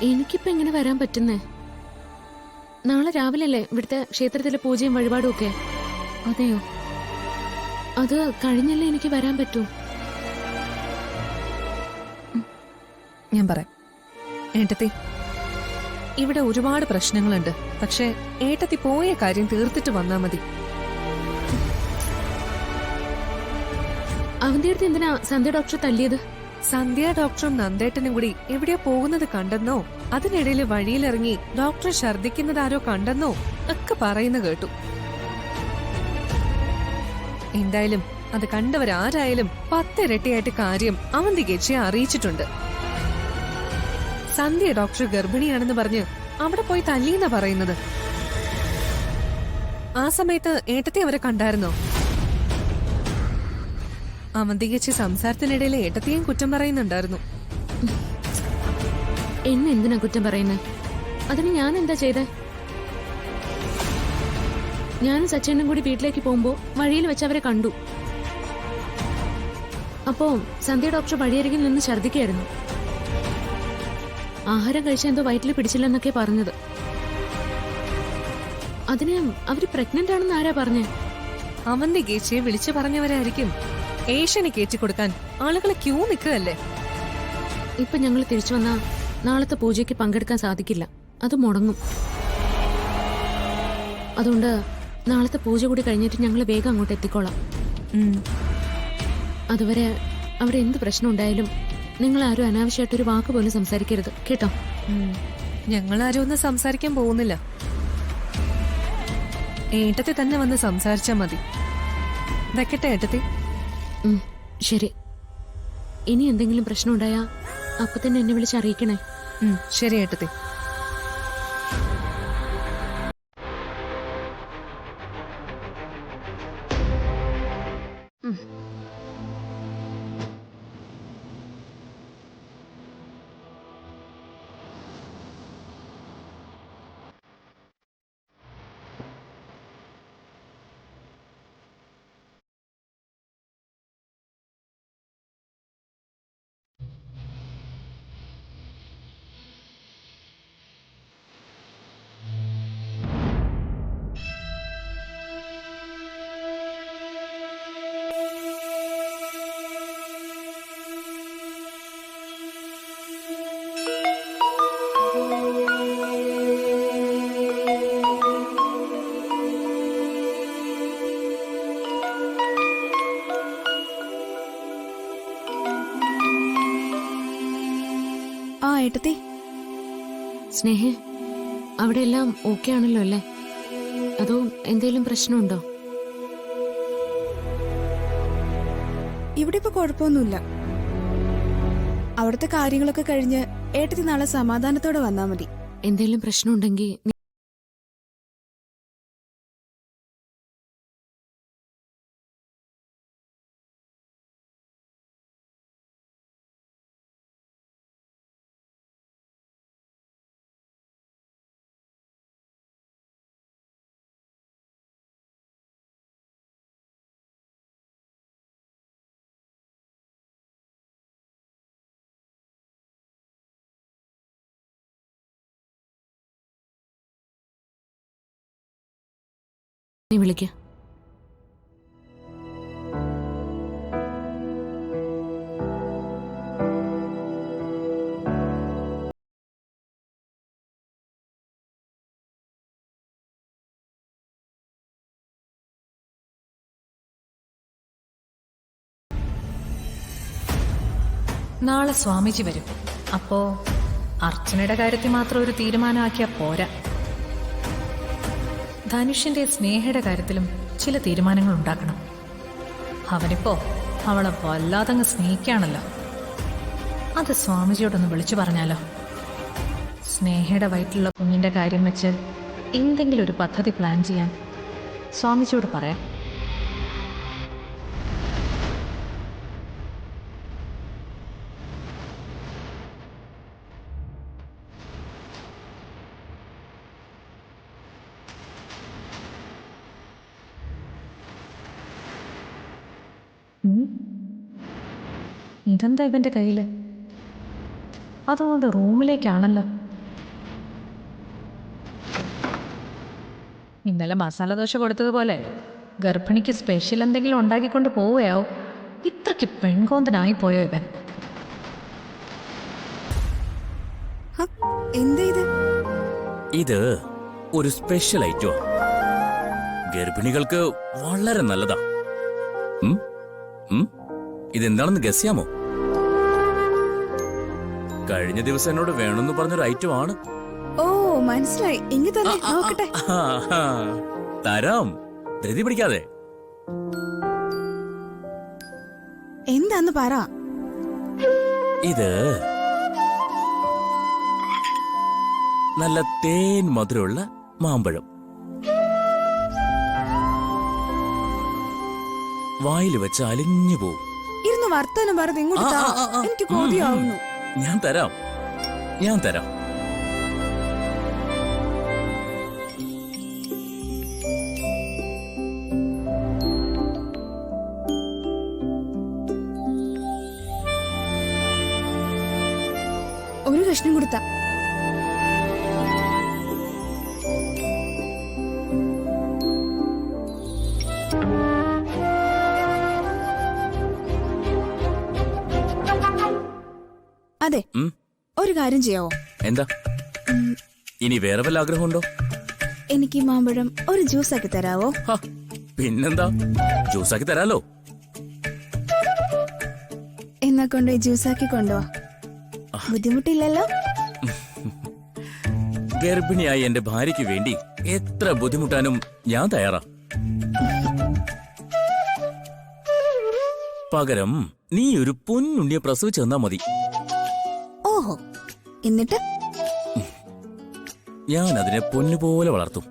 എനിക്കിപ്പോ എങ്ങനെ വരാൻ പറ്റുന്നേ? നാളെ രാവിലെ അല്ലേ ഇവിടുത്തെ ക്ഷേത്രത്തിലെ പൂജയും വഴിപാടും ഒക്കെ? അതെയോ? അത് കഴിഞ്ഞല്ലേ എനിക്ക് വരാൻ പറ്റൂ. ഞാൻ പറയാം. ഏട്ടത്തി, ഇവിടെ ഒരുപാട് പ്രശ്നങ്ങളുണ്ട്. പക്ഷെ ഏട്ടത്തി പോയ കാര്യം തീർത്തിട്ട് വന്നാ മതി. അവന്റെ അടുത്ത് എന്തിനാ സന്ധ്യ ഡോക്ടർ തല്ലിയത്? സന്ധ്യ ഡോക്ടറും നന്ദേട്ടനും കൂടി എവിടെയോ പോകുന്നത് കണ്ടെന്നോ, അതിനിടയിൽ വഴിയിലിറങ്ങി ഡോക്ടർ ഛർദിക്കുന്നത് ആരോ കണ്ടെന്നോ ഒക്കെ പറയുന്ന കേട്ടു. എന്തായാലും അത് കണ്ടവരാരായാലും 10 ഇരട്ടിയായിട്ട് കാര്യം അവന്തികേച്ചിയെ അറിയിച്ചിട്ടുണ്ട്. സന്ധ്യ ഡോക്ടർ ഗർഭിണിയാണെന്ന് പറഞ്ഞ് അവിടെ പോയി തല്ലിയെന്നാ പറയുന്നത്. ആ സമയത്ത് ഏട്ടത്തെ അവരെ കണ്ടായിരുന്നോ? അവന്തികേച്ചി സംസാരത്തിനിടയിൽ ഏട്ടത്തെയും കുറ്റം പറയുന്നുണ്ടായിരുന്നു. എന്നെ എന്തിനാ കുറ്റം പറയുന്നത്? അതിന് ഞാൻ എന്താ ചെയ്തേ? ഞാനും സച്ചേനും കൂടി വീട്ടിലേക്ക് പോകുമ്പോ വഴിയിൽ വെച്ച് അവരെ കണ്ടു. അപ്പോ സന്ധ്യ ഡോക്ടർ വഴിയരികിൽ നിന്ന് ഛർദിക്കായിരുന്നു. ആഹാരം കഴിച്ച എന്തോ വയറ്റിൽ പിടിച്ചില്ലെന്നൊക്കെ പറഞ്ഞത്. അതിന് അവര് പ്രഗ്നന്റ് ആണെന്ന് ആരാ പറഞ്ഞേ? അവന്തികേച്ചിയെ വിളിച്ചു പറഞ്ഞവരായിരിക്കും. ഏഷ്യന് കയറ്റിക്കൊടുക്കാൻ ആളുകളെ ക്യൂ നിൽക്കുകയല്ലേ. ഇപ്പൊ ഞങ്ങൾ തിരിച്ചു വന്നാ നാളത്തെ പൂജയ്ക്ക് പങ്കെടുക്കാൻ സാധിക്കില്ല, അത് മുടങ്ങും. അതുകൊണ്ട് നാളത്തെ പൂജ കൂടി കഴിഞ്ഞിട്ട് ഞങ്ങൾ വേഗം അങ്ങോട്ട് എത്തിക്കോളാം. അതുവരെ അവിടെ എന്ത് പ്രശ്നം ഉണ്ടായാലും നിങ്ങൾ ആരും അനാവശ്യമായിട്ടൊരു വാക്ക് പോലും സംസാരിക്കരുത്, കേട്ടോ? ഞങ്ങളാരും ഒന്നും സംസാരിക്കാൻ പോകുന്നില്ല. ഏട്ടത്തെ തന്നെ വന്ന് സംസാരിച്ചാ മതി. വെക്കട്ടെ ഏട്ടത്തെ? ശരി. ഇനി എന്തെങ്കിലും പ്രശ്നം ഉണ്ടായാ അപ്പൊ തന്നെ എന്നെ വിളിച്ചറിയിക്കണേ. ശരി ഏട്ടത്തെ. ഏട്ടത്തി, സ്നേഹ, അവിടെ എല്ലാം ഓക്കെ ആണല്ലോ അല്ലേ? അതോ എന്തെങ്കിലും പ്രശ്നമുണ്ടോ? ഇവിടെ ഇപ്പൊ കുഴപ്പമൊന്നുമില്ല. അവിടുത്തെ കാര്യങ്ങളൊക്കെ കഴിഞ്ഞ് ഏട്ടത്തി നാളെ സമാധാനത്തോടെ വന്നാ മതി. എന്തെങ്കിലും പ്രശ്നമുണ്ടെങ്കിൽ നീ വിളിക്ക. നാളെ സ്വാമിജി വരും. അപ്പോ അർച്ചനയുടെ കാര്യത്തിൽ മാത്രം ഒരു തീരുമാനമാക്കിയാ പോരാ. ധനുഷിന്റെ സ്നേഹയുടെ കാര്യത്തിലും ചില തീരുമാനങ്ങൾ ഉണ്ടാക്കണം. അവനിപ്പോ അവളെ വല്ലാതങ്ങ് സ്നേഹിക്കുകയാണല്ലോ. അത് സ്വാമിജിയോടൊന്ന് വിളിച്ചു പറഞ്ഞാലോ? സ്നേഹയുടെ വയറ്റിലുള്ള കുഞ്ഞിന്റെ കാര്യം വെച്ച് എന്തെങ്കിലും ഒരു പദ്ധതി പ്ലാൻ ചെയ്യാൻ സ്വാമിജിയോട് പറയാം. ഇതെന്താ ഇവന്റെ കയ്യില്? അതുകൊണ്ട് റൂമിലേക്കാണല്ലോ. ഇന്നലെ മസാല ദോശ കൊടുത്തതുപോലെ ഗർഭിണിക്ക് സ്പെഷ്യൽ എന്തെങ്കിലും ഉണ്ടാക്കിക്കൊണ്ട് പോവുകയാവും. ഇത്രയ്ക്ക് പെൺകോന്തനായി പോയോ ഇവൻ? ഹ, എന്താ ഇത്? ഇത് ഒരു സ്പെഷ്യൽ ഐറ്റം. ഗർഭിണികൾക്ക് വളരെ നല്ലതാ. ഇതെന്താണെന്ന് ഗസ് ചെയ്യാമോ? കഴിഞ്ഞ ദിവസം എന്നോട് വേണമെന്ന് പറഞ്ഞൊരു ഐറ്റം ആണ്. ഓ മനസ്സിലായി. ഇങ്ങ് തന്നെ നോക്കട്ടെ. തരാം, ധൃതി പിടിക്കാതെ. എന്താന്ന് പറ. ഇത് നല്ല തേൻ മധുരമുള്ള മാമ്പഴം. വായിൽ വെച്ച് അലിഞ്ഞു പോവും. ഇരുന്ന് വർത്താനം പറഞ്ഞ് ഇങ്ങോട്ട് താ. എനിക്ക് കൊതിയാവുന്നു. ഞാൻ തരാം. ഒരു കഷ്ണം കൊടുത്ത. അതെ, ഒരു കാര്യം ചെയ്യാവോ? എന്താ? ഇനി വേറെ വല്ല ആഗ്രഹമുണ്ടോ? എനിക്ക് ഈ മാമ്പഴം ഒരു ജ്യൂസ് ആക്കി തരാവോ? പിന്നെന്താ, ജ്യൂസാക്കി തരാലോ. എന്നാ കൊണ്ട് ജ്യൂസ് ആക്കി കൊണ്ടുവാ. ബുദ്ധിമുട്ടില്ലല്ലോ? ഗർഭിണിയായി എന്റെ ഭാര്യയ്ക്ക് വേണ്ടി എത്ര ബുദ്ധിമുട്ടാനും ഞാൻ തയ്യാറാ. പകരം നീ ഒരു പൊന്നുണ്ണിയെ പ്രസവിച്ചു തന്നാ മതി. ഓഹോ, എന്നിട്ട് ഞാൻ അതിനെ പൊന്നുപോലെ വളർത്തും.